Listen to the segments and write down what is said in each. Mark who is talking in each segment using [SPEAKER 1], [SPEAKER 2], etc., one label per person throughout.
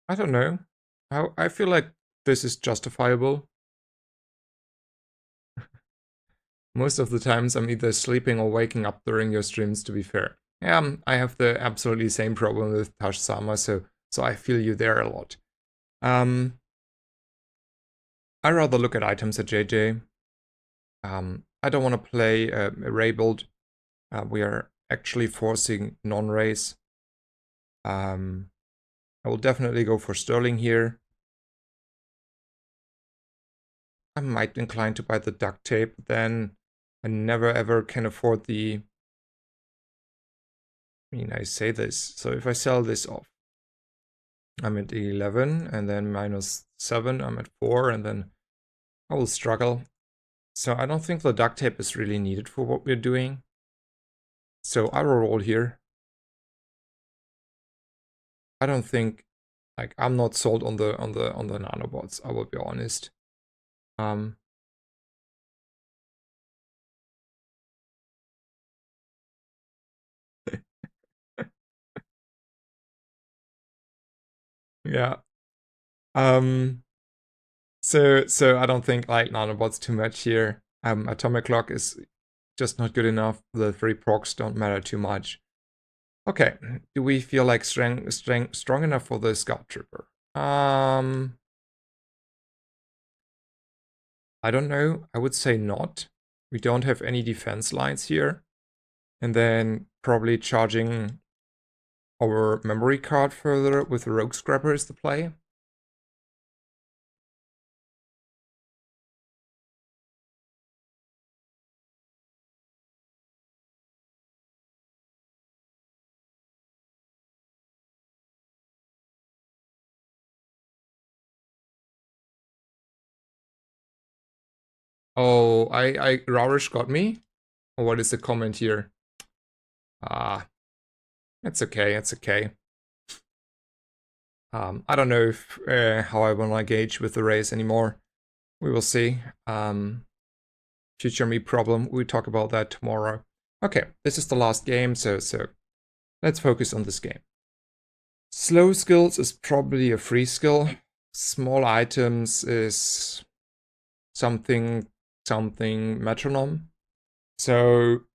[SPEAKER 1] I don't know. I feel like this is justifiable. Most of the times I'm either sleeping or waking up during your streams, to be fair. Yeah, I have the absolutely same problem with Tash Sama, so I feel you there a lot. I rather look at items at JJ. I don't want to play a Ray build. We are actually forcing non-race. I will definitely go for Sterling here. I might incline to buy the duct tape, then I never ever can afford the... I mean, I say this, so if I sell this off, I'm at 11, and then -7, I'm at 4, and then I will struggle. So I don't think the duct tape is really needed for what we're doing. So I will roll here. I don't think, like, I'm not sold on the nanobots, I will be honest. Yeah. So I don't think like nanobots too much here. Atomic clock is just not good enough. The 3 procs don't matter too much. Okay, do we feel like strong enough for the Scout Trooper? I don't know. I would say not. We don't have any defense lines here. And then probably charging our memory card further with Rogue Scrapper is the play. Oh, Raurish got me? Or what is the comment here? Ah, it's okay, it's okay. I don't know if how I want to engage with the race anymore. We will see. Future me problem. We talk about that tomorrow. Okay, this is the last game, so let's focus on this game. Slow skills is probably a free skill. Small items is something metronome. So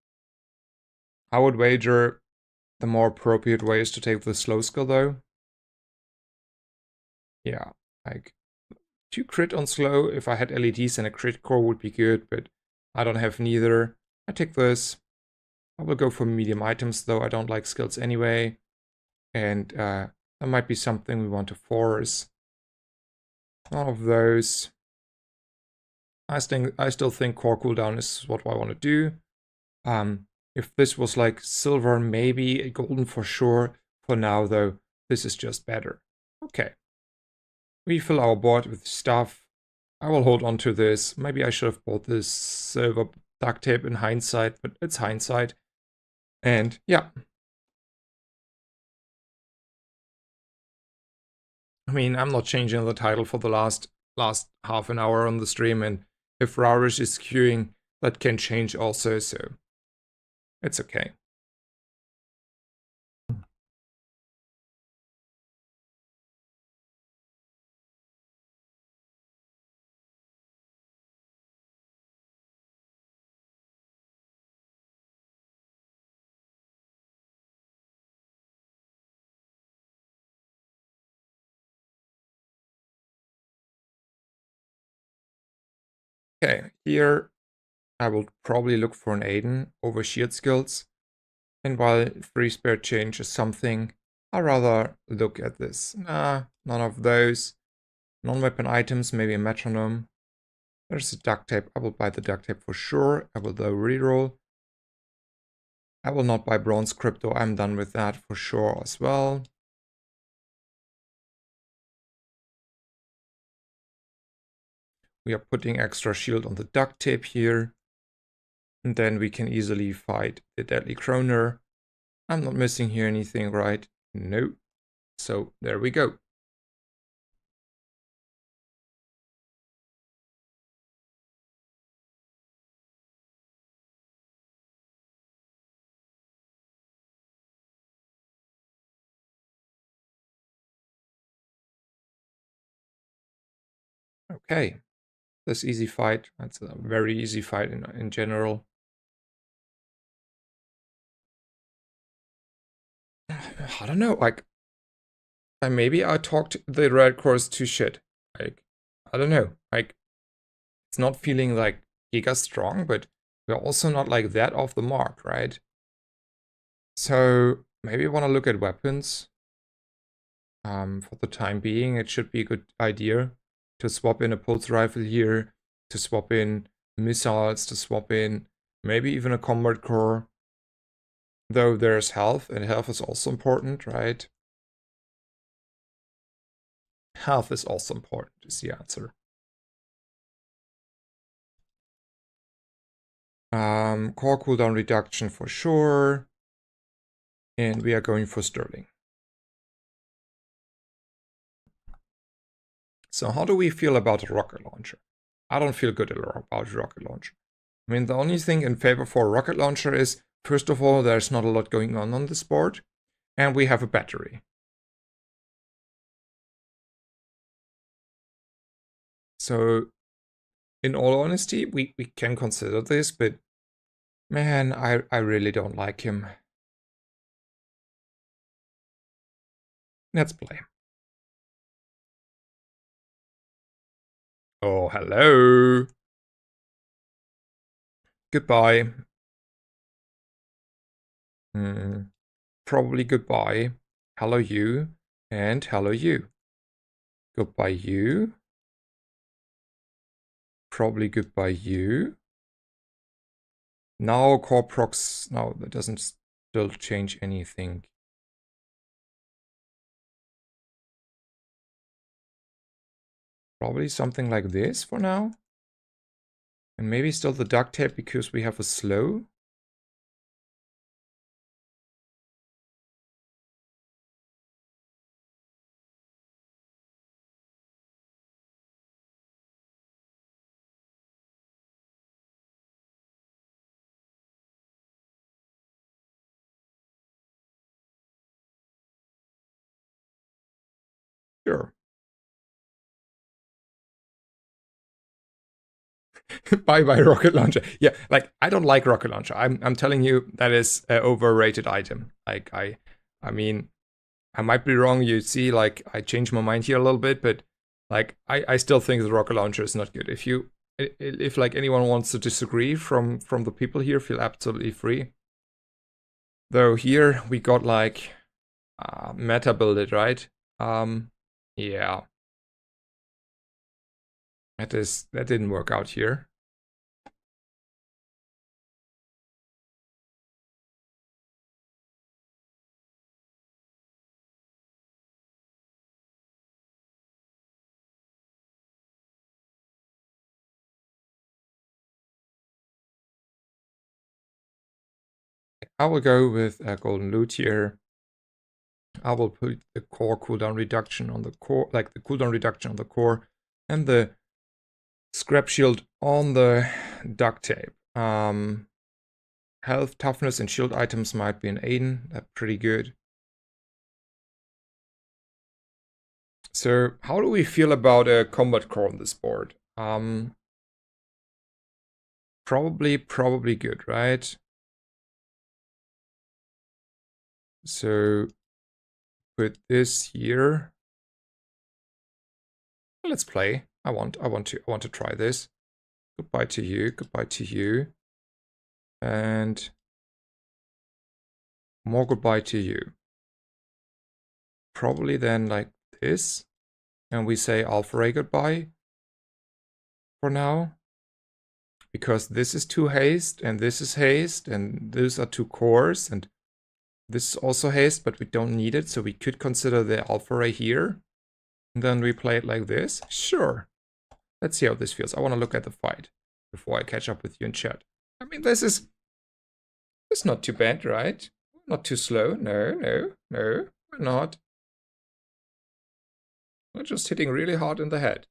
[SPEAKER 1] I would wager the more appropriate way is to take the slow skill though. Yeah, like 2 crit on slow. If I had LEDs and a crit core would be good, but I don't have neither. I take this. I will go for medium items though. I don't like skills anyway. And that might be something we want to force. None of those. I still think core cooldown is what I want to do. If this was like silver, maybe a golden for sure. For now though, this is just better. Okay. We fill our board with stuff. I will hold on to this. Maybe I should have bought this silver duct tape in hindsight, but it's hindsight. And yeah. I mean, I'm not changing the title for the last half an hour on the stream, and if Rarish is queuing, that can change also, so it's okay. Okay, here I will probably look for an Aiden over shield skills. And while 3 spare change is something, I rather look at this. Nah, none of those. Non-weapon items, maybe a metronome. There's a duct tape. I will buy the duct tape for sure. I will though reroll. I will not buy bronze crypto. I'm done with that for sure as well. We are putting extra shield on the duct tape here. And then we can easily fight the deadly Kroner. I'm not missing here anything, right? No. So there we go. Okay, this easy fight. That's a very easy fight in general. I don't know, like, maybe I talked the red course to shit. Like, I don't know. Like, it's not feeling like giga strong, but we're also not like that off the mark, right? So maybe I want to look at weapons. For the time being, it should be a good idea to swap in a pulse rifle here, to swap in missiles, to swap in maybe even a combat core. Though there's health, and health is also important, right? Health is also important, is the answer. Core cooldown reduction for sure. And we are going for Sterling. So how do we feel about a rocket launcher? I don't feel good about a rocket launcher. I mean, the only thing in favor for a rocket launcher is, first of all, there's not a lot going on this board, and we have a battery. So, in all honesty, we can consider this, but man, I really don't like him. Let's play. Oh, hello. Goodbye. Probably goodbye. Hello you. And hello you. Goodbye you. Probably goodbye you. Now core procs. No, that doesn't still change anything. Probably something like this for now. And maybe still the duct tape because we have a slow. Sure. Bye bye rocket launcher. Yeah, like I don't like rocket launcher. I'm telling you that is an overrated item. Like I mean, I might be wrong. You see, like I changed my mind here a little bit, but like I still think the rocket launcher is not good. If like anyone wants to disagree from the people here, feel absolutely free. Though here we got like meta builded, right? Yeah. That didn't work out here. I will go with golden loot here. I will put the core cooldown reduction on the core, like the cooldown reduction on the core, and the scrap shield on the duct tape. Health, toughness, and shield items might be an Aiden. That's pretty good. So, how do we feel about a combat core on this board? Probably good, right? So, put this here. Let's play. I want to try this. Goodbye to you. Goodbye to you. And more goodbye to you. Probably then like this. And we say Alpha Ray goodbye for now. Because this is 2 haste, and this is haste, and those are 2 cores, and this is also haste, but we don't need it, so we could consider the Alpha Ray here. And then we play it like this. Sure. Let's see how this feels. I want to look at the fight before I catch up with you in chat. I mean, this is not too bad, right? Not too slow. No, we're not. We're just hitting really hard in the head.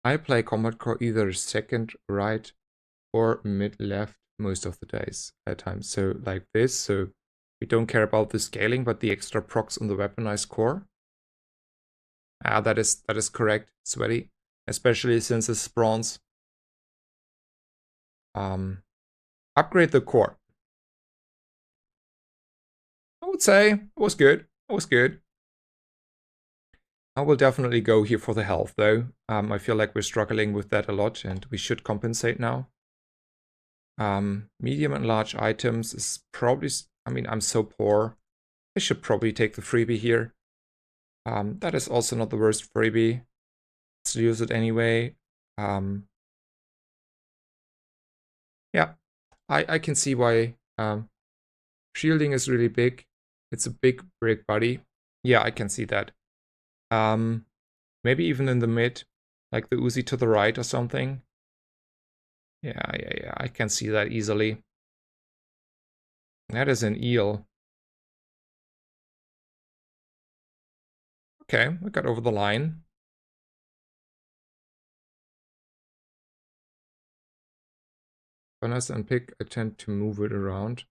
[SPEAKER 1] I play combat core either second right or mid left most of the days at times. So like this, so we don't care about the scaling, but the extra procs on the weaponized core. That is correct, Sweaty. Especially since it's bronze. Upgrade the core. I would say it was good. It was good. I will definitely go here for the health though. I feel like we're struggling with that a lot and we should compensate now. Medium and large items is probably, I mean, I'm so poor. I should probably take the freebie here. That is also not the worst freebie. Let's use it anyway. Yeah, I can see why shielding is really big. It's a big break body. Yeah, I can see that. Maybe even in the mid, like the Uzi to the right or something. Yeah, I can see that easily. That is an eel. Okay, we got over the line. Vanessa and Pick, I tend to move it around.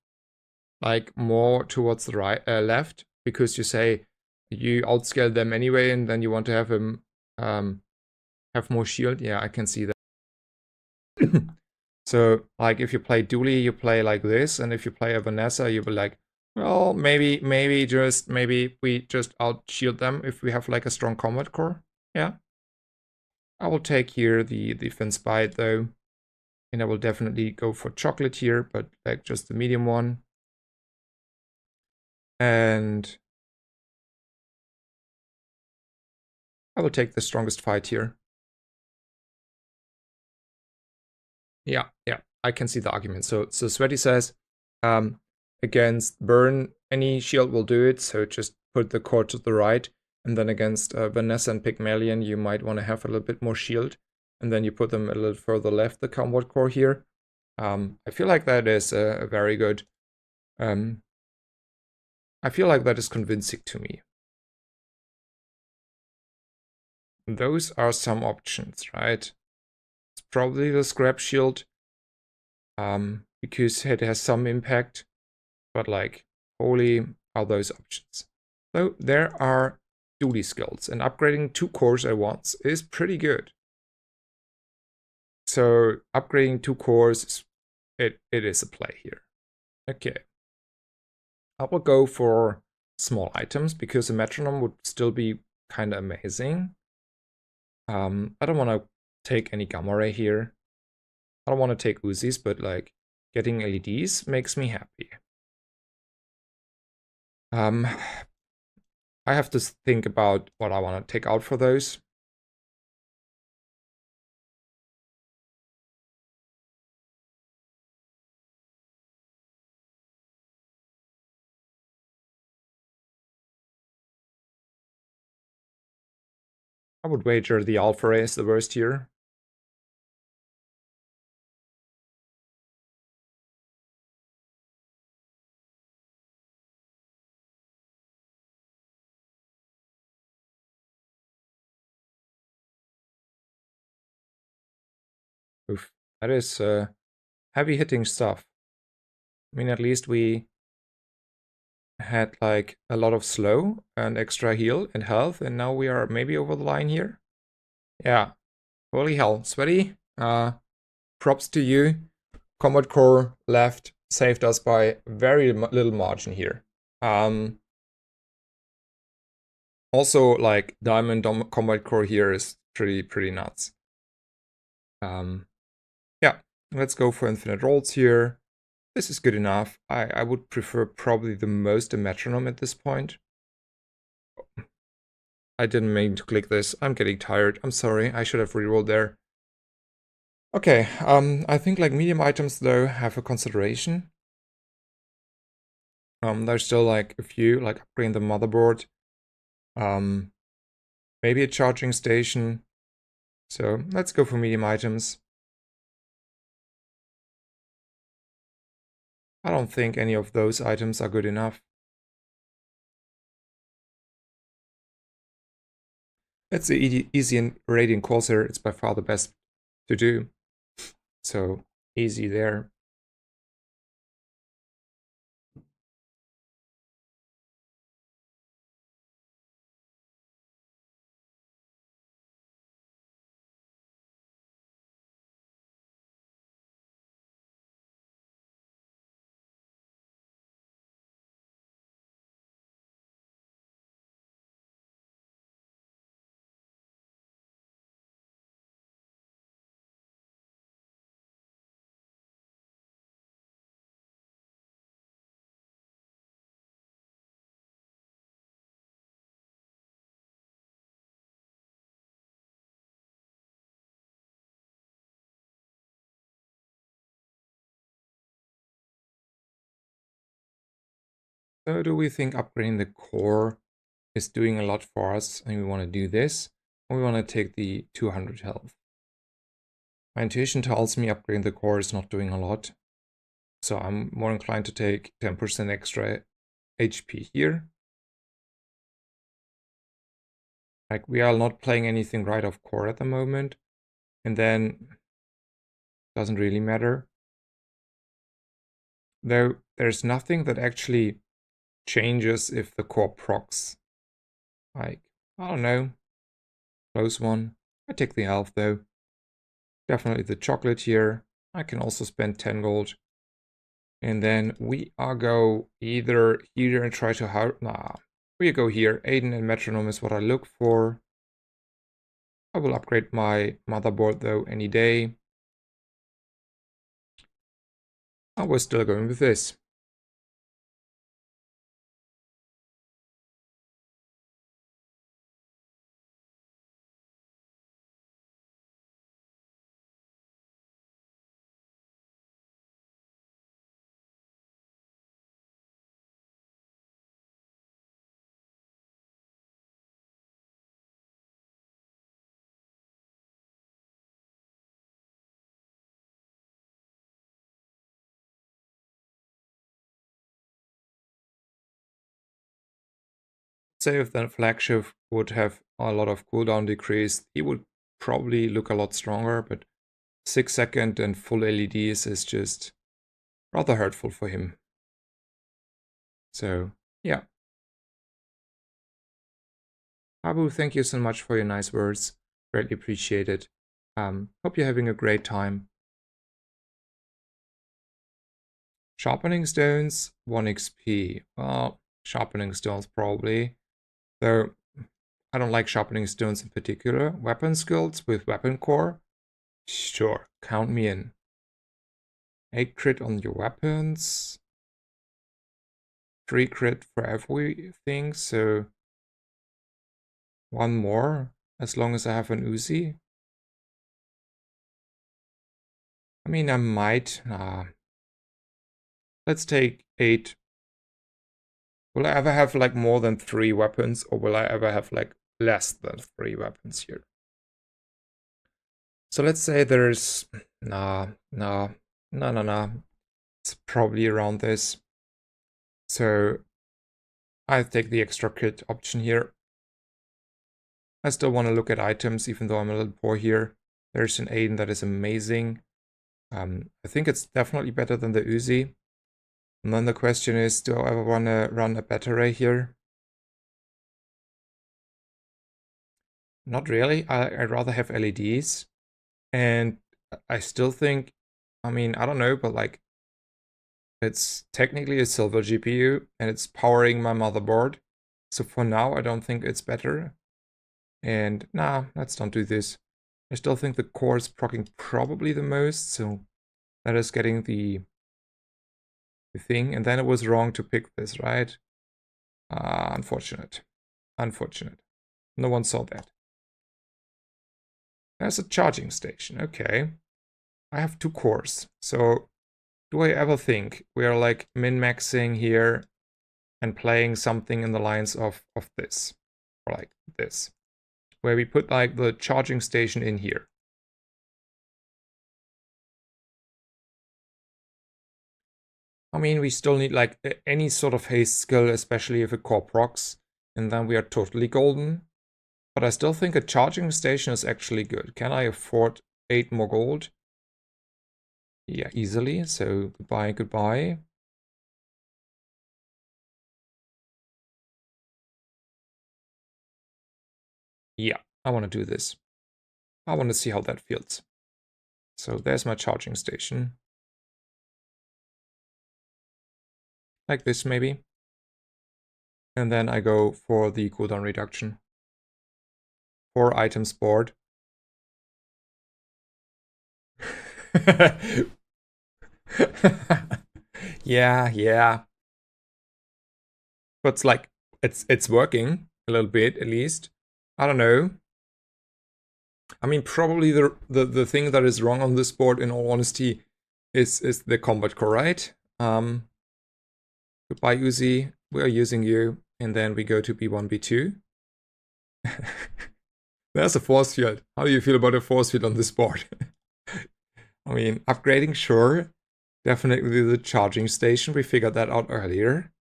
[SPEAKER 1] Like more towards the right, left, because you say you outscale them anyway, and then you want to have him have more shield. Yeah, I can see that. So, like, if you play Dooley, you play like this, and if you play a Vanessa, you be like, well, maybe we just out-shield them if we have, like, a strong combat core. Yeah. I will take here the defense bite, though. And I will definitely go for chocolate here, but, like, just the medium one. And I will take the strongest fight here. Yeah, I can see the argument. So Sweaty says, against Burn, any shield will do it, so just put the core to the right. And then against Vanessa and Pygmalion, you might want to have a little bit more shield. And then you put them a little further left, the combat core here. I feel like that is a very good... I feel like that is convincing to me. Those are some options, right? It's probably the scrap shield. Because it has some impact, but like, holy are those options. So there are duty skills, and upgrading 2 cores at once is pretty good. So upgrading 2 cores, it is a play here. Okay. I will go for small items because a metronome would still be kind of amazing. I don't want to take any gamma ray here. I don't want to take Uzis, but like getting LEDs makes me happy. I have to think about what I want to take out for those. I would wager the Alpha Ray is the worst here. Oof, that is heavy hitting stuff. I mean, at least we had like a lot of slow and extra heal and health, and now we are maybe over the line here. Yeah, holy hell, Sweaty. Props to you. Combat core left saved us by very little margin here. Also, like Diamond Combat Core here is pretty nuts. Yeah, let's go for infinite rolls here. This is good enough. I would prefer probably the most a metronome at this point. I didn't mean to click this. I'm getting tired. I'm sorry. I should have rerolled there. Okay, I think like medium items though have a consideration. There's still like a few, like upgrading the motherboard. Maybe a charging station. So let's go for medium items. I don't think any of those items are good enough. It's the easy and Radiant Corsair. It's by far the best to do. So easy there. So do we think upgrading the core is doing a lot for us and we want to do this, or we want to take the 200 health? My intuition tells me upgrading the core is not doing a lot, so I'm more inclined to take 10% extra HP here. Like, we are not playing anything right off core at the moment, and then doesn't really matter. Though there's nothing that actually changes if the core procs. Like, I don't know, close one. I take the health though. Definitely the chocolate here. I can also spend 10 gold. And then we are go either here and try to we go here. Aiden and metronome is what I look for. I will upgrade my motherboard though any day. I was still going with this. Say if the flagship would have a lot of cooldown decrease, he would probably look a lot stronger, but 6-second and full LEDs is just rather hurtful for him. So, yeah. Abu, thank you so much for your nice words. Greatly appreciate it. Hope you're having a great time. Sharpening stones, 1 XP. Well, sharpening stones probably. Though, I don't like sharpening stones in particular. Weapon skills with weapon core? Sure, count me in. 8 crit on your weapons. 3 crit for everything, so 1 more, as long as I have an Uzi. I mean, I might... let's take 8. Will I ever have like more than 3 weapons, or will I ever have like less than 3 weapons here? So let's say there's... Nah. It's probably around this. So I take the extra crit option here. I still want to look at items, even though I'm a little poor here. There's an Aiden that is amazing. I think it's definitely better than the Uzi. And then the question is, do I ever want to run a battery here? Not really. I'd rather have LEDs. And I still think, I mean, I don't know, but like, it's technically a silver GPU and it's powering my motherboard. So for now, I don't think it's better. And nah, let's don't do this. I still think the core is proccing probably the most, so that is getting the thing. And then it was wrong to pick this, right? Unfortunate. Unfortunate. No one saw that. There's a charging station, okay. I have 2 cores, so do I ever think we are like min-maxing here and playing something in the lines of this, or like this, where we put like the charging station in here? I mean, we still need like any sort of haste skill, especially if it core procs, and then we are totally golden. But I still think a charging station is actually good. Can I afford 8 more gold? Yeah, easily. So goodbye, goodbye. Yeah, I want to do this. I want to see how that feels. So there's my charging station. Like this maybe. And then I go for the cooldown reduction. 4 items board. Yeah. But it's like it's working a little bit at least. I don't know. I mean, probably the thing that is wrong on this board, in all honesty, is the combat core, right? Goodbye, Uzi. We are using you, and then we go to B1, B2. There's a force field. How do you feel about a force field on this board? I mean, upgrading, sure. Definitely the charging station. We figured that out earlier.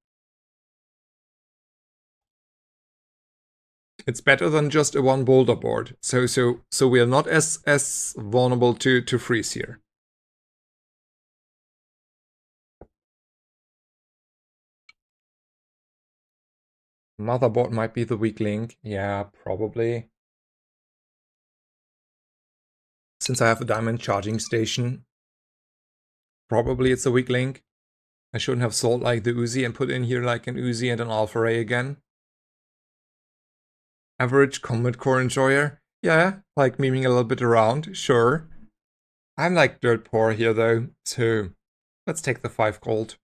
[SPEAKER 1] It's better than just a 1 boulder board. So we are not as vulnerable to freeze here. Motherboard might be the weak link. Yeah, probably. Since I have a diamond charging station, probably it's a weak link. I shouldn't have sold like the Uzi and put in here like an Uzi and an Alpha Ray again. Average combat core enjoyer. Yeah, like memeing a little bit around, sure. I'm like dirt poor here though, so let's take the 5 gold.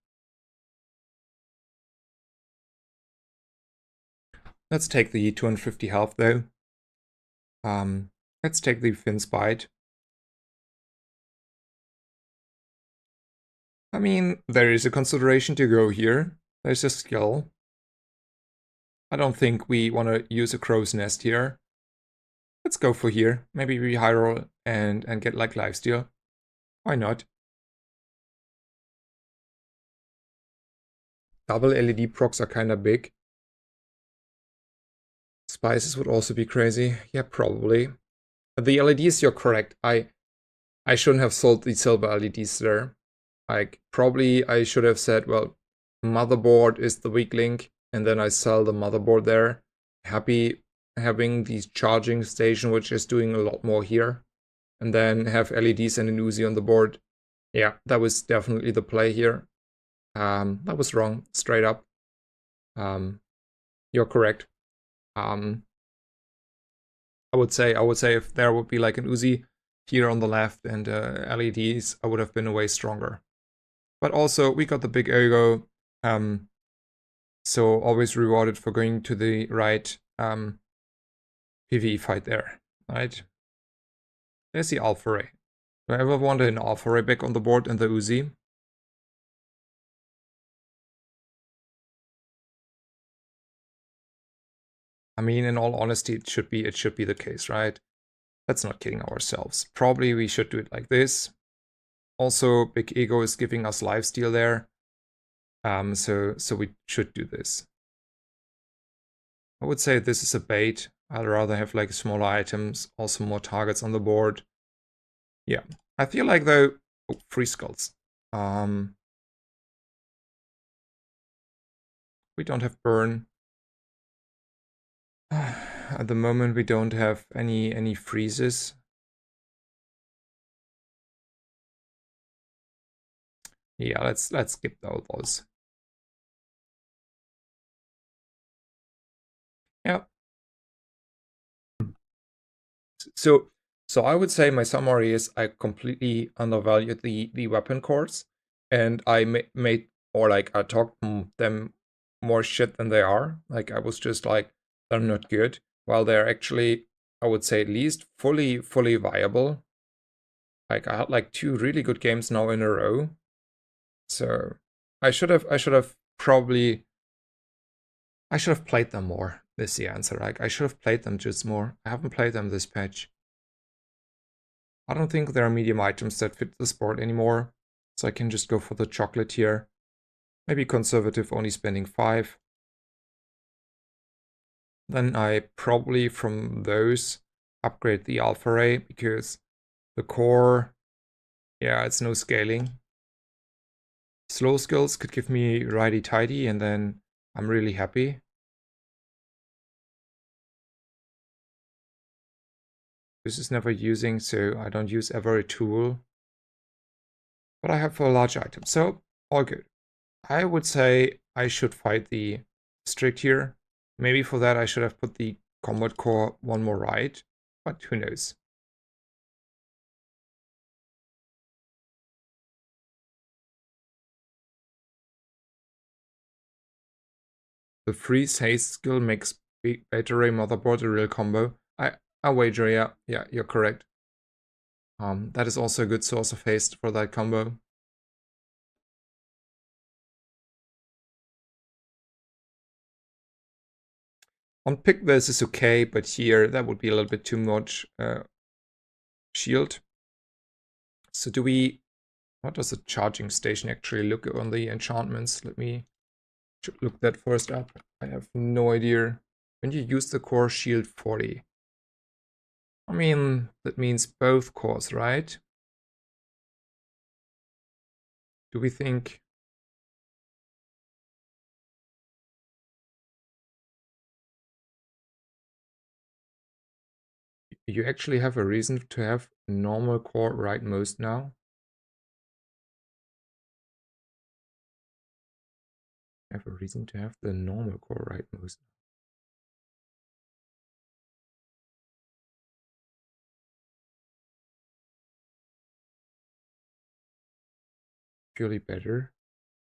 [SPEAKER 1] Let's take the 250 health though. Let's take the Finn's Bite. I mean, there is a consideration to go here. There's a skill. I don't think we want to use a crow's nest here. Let's go for here. Maybe we high roll and get like lifesteal. Why not? Double LED procs are kinda big. Spices would also be crazy. Yeah, probably. The LEDs, you're correct. I shouldn't have sold the silver LEDs there. Like, probably I should have said, well, motherboard is the weak link, and then I sell the motherboard there. Happy having the charging station, which is doing a lot more here. And then have LEDs and an Uzi on the board. Yeah, that was definitely the play here. That was wrong, straight up. You're correct. I would say if there would be like an Uzi here on the left and LEDs, I would have been way stronger. But also, we got the big ego, so always rewarded for going to the right PvE fight there, right? There's the Alpha Ray. Do I ever want an Alpha Ray back on the board and the Uzi? I mean, in all honesty, it should be the case, right? Let's not kidding ourselves. Probably we should do it like this. Also, Big Ego is giving us lifesteal there. So we should do this. I would say this is a bait. I'd rather have like smaller items, also more targets on the board. Yeah, I feel like though, oh, free skulls. We don't have burn. At the moment, we don't have any freezes. Yeah, let's skip those. Yeah. So I would say my summary is I completely undervalued the weapon cores, and I made, or like I talked them more shit than they are. Like I was just like, they're not good, while they're actually, I would say, at least fully viable. Like I had like 2 really good games now in a row. So I should have probably, I should have played them more, is the answer. Like I should have played them just more. I haven't played them this patch. I don't think there are medium items that fit the sport anymore, so I can just go for the chocolate here. Maybe conservative, only spending 5. then I probably from those upgrade the alpha ray, because the core, yeah, it's no scaling. Slow skills could give me righty-tighty, and then I'm really happy. This is never using, so I don't use ever a tool. But I have for a large item, so all good. I would say I should fight the strict here. Maybe for that I should have put the combat core one more right, but who knows. The freeze haste skill makes Beta Ray Motherboard a real combo. I wager, yeah, you're correct. That is also a good source of haste for that combo. On pick this is okay, but here that would be a little bit too much shield. So do we... What does a charging station actually look on the enchantments? Let me look that first up. I have no idea. When you use the core, shield 40. I mean, that means both cores, right? Do we think... You actually have a reason to have normal core rightmost now? I have a reason to have the normal core rightmost. Purely better.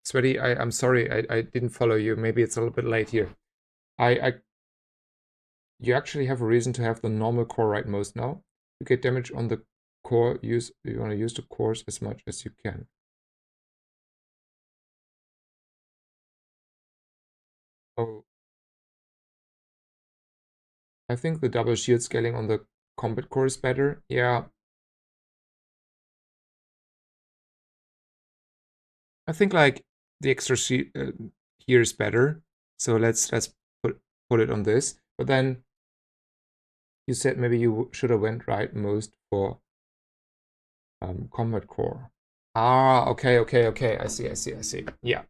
[SPEAKER 1] Sweaty, I'm sorry, I didn't follow you. Maybe it's a little bit late here. You actually have a reason to have the normal core rightmost now. You get damage on the core. You want to use the cores as much as you can. Oh, I think the double shield scaling on the combat core is better. Yeah, I think like the extra shield here is better. So let's put it on this. But then you said maybe you should have went rightmost for combat core. Ah, okay. I see. Yeah.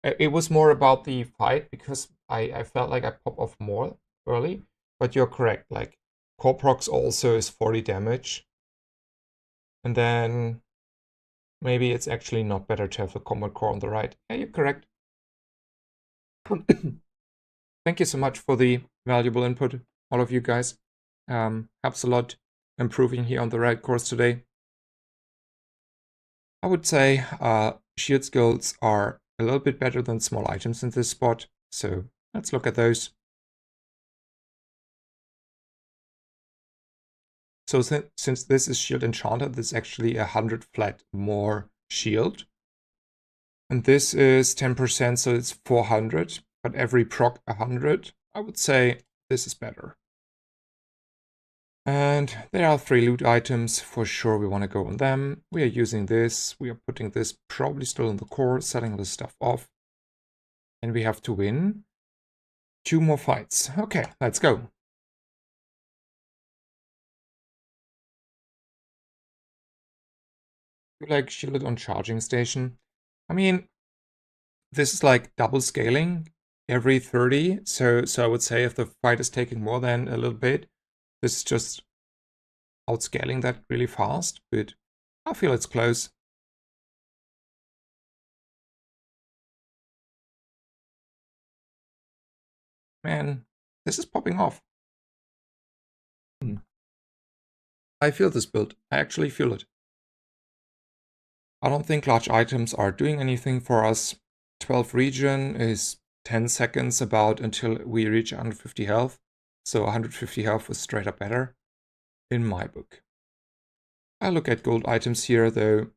[SPEAKER 1] It was more about the fight, because I felt like I pop off more early. But you're correct. Like, core procs also is 40 damage. And then maybe it's actually not better to have a combat core on the right. Yeah, you're correct. Thank you so much for the valuable input, all of you guys. Helps a lot improving here on the right course today. I would say shield skills are a little bit better than small items in this spot, so let's look at those. So since this is shield enchanted, this is actually 100 flat more shield. And this is 10%, so it's 400, but every proc 100. I would say this is better. And there are 3 loot items, for sure we want to go on them. We are using this, we are putting this probably still in the core, selling this stuff off. And we have to win 2 more fights. Okay, let's go. Like shielded on charging station. I mean, this is like double scaling every 30. So I would say if the fight is taking more than a little bit, this is just outscaling that really fast, but I feel it's close. Man, this is popping off. I feel this build. I actually feel it. I don't think large items are doing anything for us. 12 region is 10 seconds about until we reach 150 health. So 150 health is straight up better in my book. I look at gold items here, though.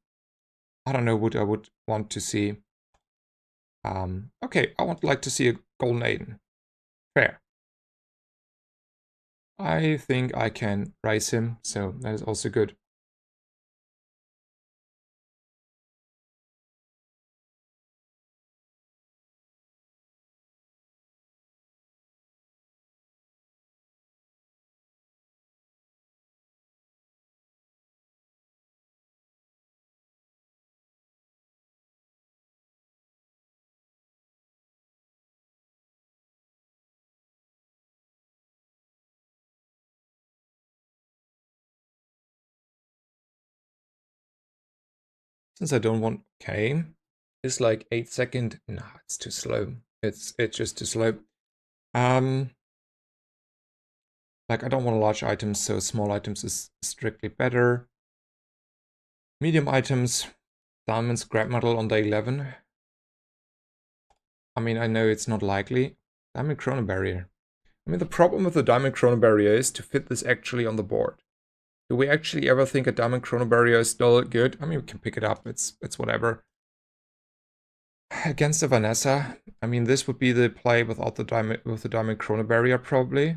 [SPEAKER 1] I don't know what I would want to see. Okay, I would like to see a golden Aiden. Fair. I think I can raise him, so that is also good. Since I don't want, okay, it's like 8 second. No, it's too slow. It's just too slow. Like I don't want large items, so small items is strictly better. Medium items, diamond scrap metal on day 11. I mean, I know it's not likely. Diamond chrono barrier. I mean, the problem with the diamond chrono barrier is to fit this actually on the board. Do we actually ever think a diamond chrono barrier is still good? I mean, we can pick it up. It's whatever. Against the Vanessa, I mean, this would be the play without the diamond chrono barrier probably.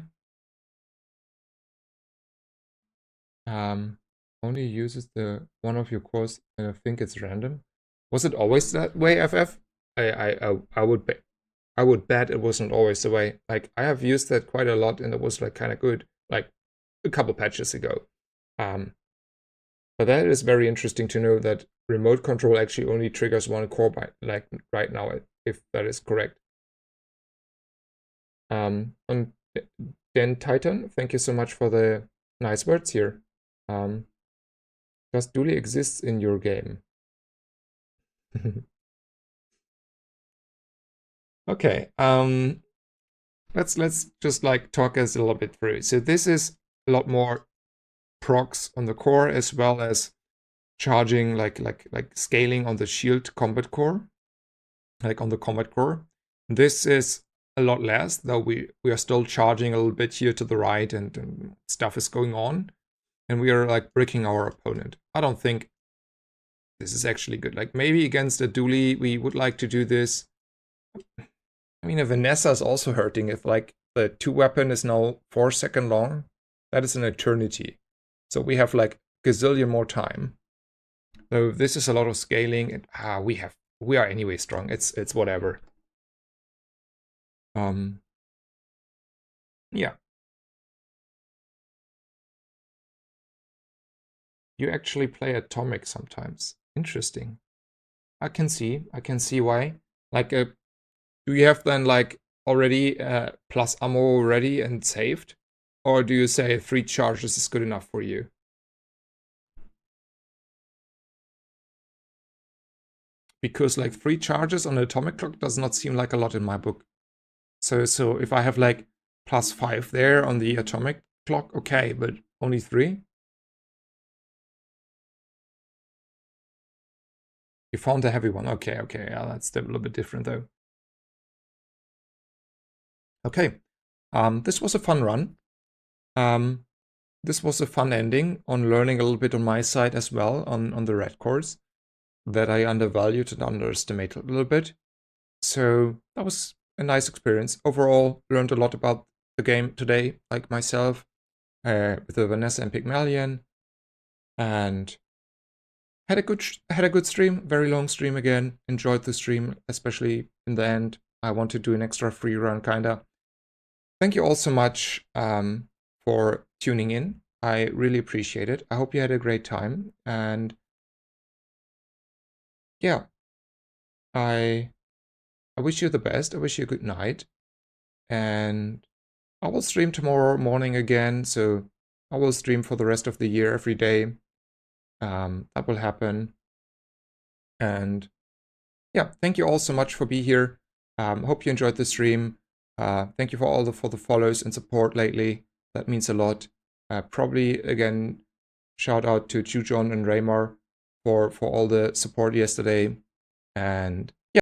[SPEAKER 1] Only uses the one of your cores, and I think it's random. Was it always that way, FF? I would bet it wasn't always the way. Like I have used that quite a lot, and it was like kind of good, like a couple patches ago. But that is very interesting to know that remote control actually only triggers one core by like right now, if that is correct. And then Titan, thank you so much for the nice words here. Does Dooley exists in your game? Okay, let's just like talk us a little bit through. So this is a lot more procs on the core as well as charging like scaling on the shield combat core, like on the combat core. This is a lot less, though we are still charging a little bit here to the right and stuff is going on. And we are like bricking our opponent. I don't think this is actually good. Like maybe against a Dooley, we would like to do this. I mean, a Vanessa is also hurting. If like the 2 weapon is now 4 seconds long, that is an eternity. So we have like gazillion more time. So this is a lot of scaling. And, we are anyway strong. It's whatever. Yeah. You actually play Atomic sometimes. Interesting. I can see why. Like, do you have then like already plus ammo ready and saved? Or do you say 3 charges is good enough for you? Because like 3 charges on an atomic clock does not seem like a lot in my book. So if I have like plus 5 there on the atomic clock, okay, but only 3? You found a heavy one. Okay, yeah, that's a little bit different though. Okay, this was a fun run. This was a fun ending on learning a little bit on my side as well on the red cores that I undervalued and underestimated a little bit. So that was a nice experience. Overall, learned a lot about the game today, like myself, with the Vanessa and Pygmalion, and had a good stream, very long stream again. Enjoyed the stream, especially in the end. I want to do an extra free run, kinda. Thank you all so much for tuning in. I really appreciate it. I hope you had a great time, and yeah, I wish you the best. I wish you a good night, and I will stream tomorrow morning again. So I will stream for the rest of the year every day. That will happen, and yeah, thank you all so much for being here. Hope you enjoyed the stream. Thank you for the follows and support lately. That means a lot. Probably again, shout out to Jujon and Raymar for all the support yesterday. And